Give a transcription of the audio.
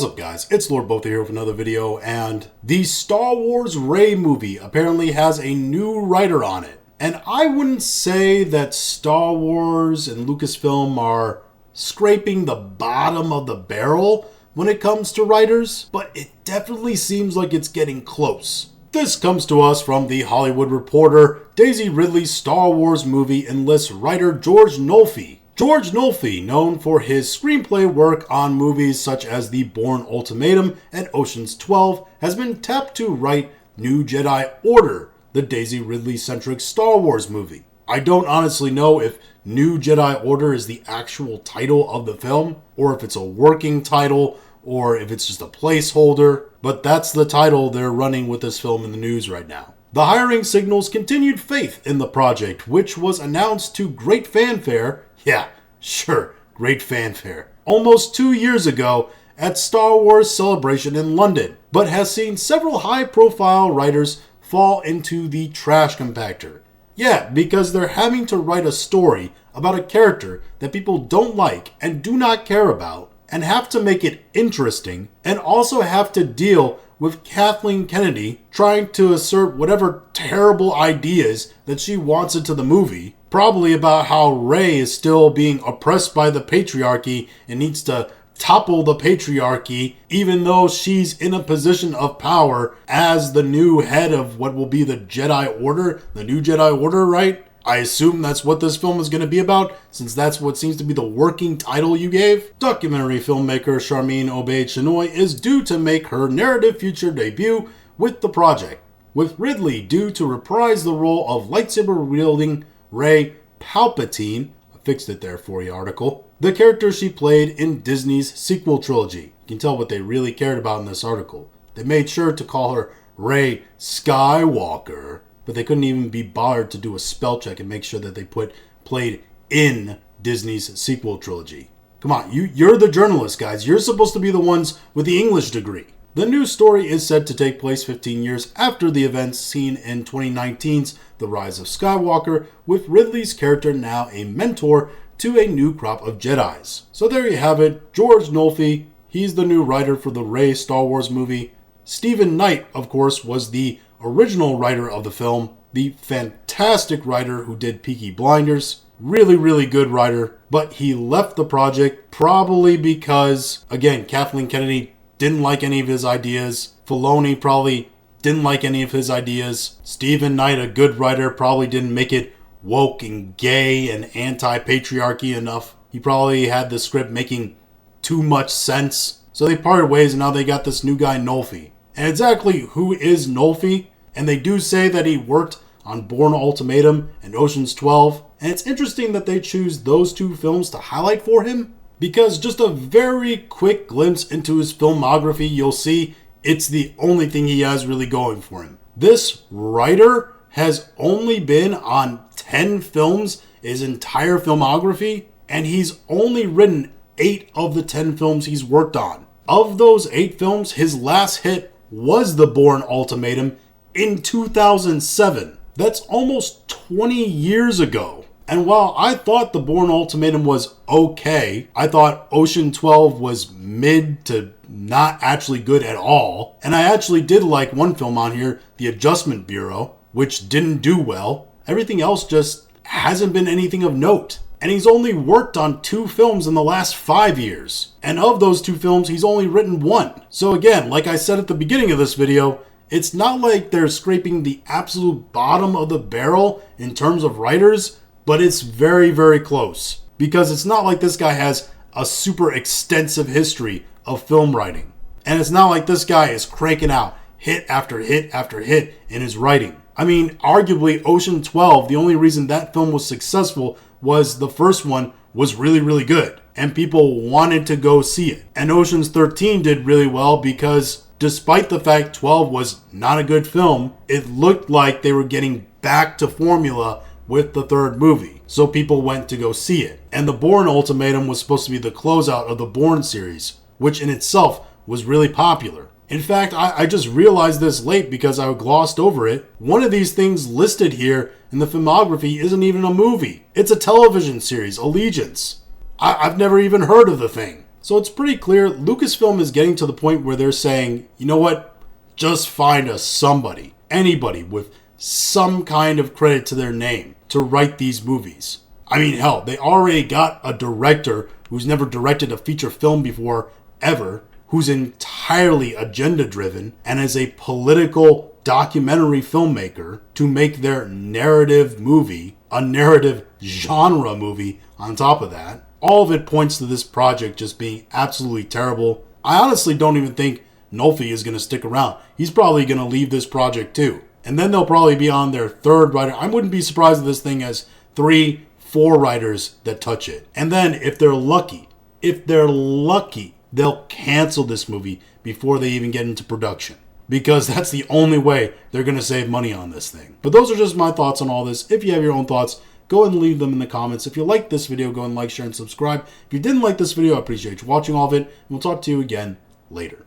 What's up, guys? It's Lord Botha here with another video, and the Star Wars Rey movie apparently has a new writer on it. And I wouldn't say that Star Wars and Lucasfilm are scraping the bottom of the barrel when it comes to writers, but it definitely seems like it's getting close. This comes to us from The Hollywood Reporter. Daisy Ridley's Star Wars movie enlists writer George Nolfi. George Nolfi, known for his screenplay work on movies such as The Bourne Ultimatum and Ocean's 12, has been tapped to write New Jedi Order, the Daisy Ridley-centric Star Wars movie. I don't honestly know if New Jedi Order is the actual title of the film, or if it's a working title, or if it's just a placeholder, but that's the title they're running with this film in the news right now. The hiring signals continued faith in the project, which was announced to great fanfare. Yeah, sure, great fanfare. Almost 2 years ago at Star Wars Celebration in London, but has seen several high-profile writers fall into the trash compactor. Yeah, because they're having to write a story about a character that people don't like and do not care about, and have to make it interesting, and also have to deal with Kathleen Kennedy trying to assert whatever terrible ideas that she wants into the movie, probably about how Rey is still being oppressed by the patriarchy and needs to topple the patriarchy, even though she's in a position of power as the new head of what will be the Jedi Order, the New Jedi Order, right? I assume that's what this film is going to be about, since that's what seems to be the working title you gave. Documentary filmmaker Charmin Obaid-Chinoy is due to make her narrative feature debut with the project, with Ridley due to reprise the role of lightsaber-wielding Rey Palpatine, I fixed it there for you article, the character she played in Disney's sequel trilogy. You can tell what they really cared about in this article. They made sure to call her Rey Skywalker, but they couldn't even be bothered to do a spell check and make sure that they played in Disney's sequel trilogy. Come on, you're the journalists, guys. You're supposed to be the ones with the English degree. The new story is said to take place 15 years after the events seen in 2019's The Rise of Skywalker, with Ridley's character now a mentor to a new crop of Jedis. So there you have it, George Nolfi. He's the new writer for the Rey Star Wars movie. Stephen Knight, of course, was the original writer of the film, the fantastic writer who did Peaky Blinders. Really, really good writer, but he left the project probably because, again, Kathleen Kennedy didn't like any of his ideas. Filoni probably didn't like any of his ideas. Stephen Knight, a good writer, probably didn't make it woke and gay and anti-patriarchy enough. He probably had the script making too much sense. So they parted ways, and now they got this new guy, Nolfi. And exactly who is Nolfi? And they do say that he worked on Bourne Ultimatum and Ocean's 12. And it's interesting that they choose those two films to highlight for him, because just a very quick glimpse into his filmography, you'll see it's the only thing he has really going for him. This writer has only been on 10 films his entire filmography, and he's only written 8 of the 10 films he's worked on. Of those 8 films, his last hit was The Bourne Ultimatum in 2007. That's almost 20 years ago. And while I thought The Bourne Ultimatum was okay, I thought Ocean 12 was mid to not actually good at all. And I actually did like one film on here, The Adjustment Bureau, which didn't do well. Everything else just hasn't been anything of note. And he's only worked on 2 films in the last 5 years. And of those 2 films, he's only written 1. So again, like I said at the beginning of this video, it's not like they're scraping the absolute bottom of the barrel in terms of writers, but it's very, very close. Because it's not like this guy has a super extensive history of film writing. And it's not like this guy is cranking out hit after hit after hit in his writing. I mean, arguably Ocean 12, the only reason that film was successful was the first one was really, really good. And people wanted to go see it. And Ocean's 13 did really well because despite the fact 12 was not a good film, it looked like they were getting back to formula with the third movie. So people went to go see it. And The Bourne Ultimatum was supposed to be the closeout of the Bourne series, which in itself was really popular. In fact, I just realized this late because I glossed over it. One of these things listed here in the filmography isn't even a movie. It's a television series, Allegiance. I've never even heard of the thing. So it's pretty clear Lucasfilm is getting to the point where they're saying, you know what, just find us somebody, anybody with some kind of credit to their name to write these movies. I mean, hell, they already got a director who's never directed a feature film before, ever, who's entirely agenda-driven and is a political documentary filmmaker to make their narrative movie, a narrative genre movie on top of that. All of it points to this project just being absolutely terrible. I honestly don't even think Nolfi is going to stick around. He's probably going to leave this project too. And then they'll probably be on their third writer. I wouldn't be surprised if this thing has 3, 4 writers that touch it. And then if they're lucky, they'll cancel this movie before they even get into production. Because that's the only way they're going to save money on this thing. But those are just my thoughts on all this. If you have your own thoughts, go ahead and leave them in the comments. If you liked this video, go and like, share, and subscribe. If you didn't like this video, I appreciate you watching all of it. And we'll talk to you again later.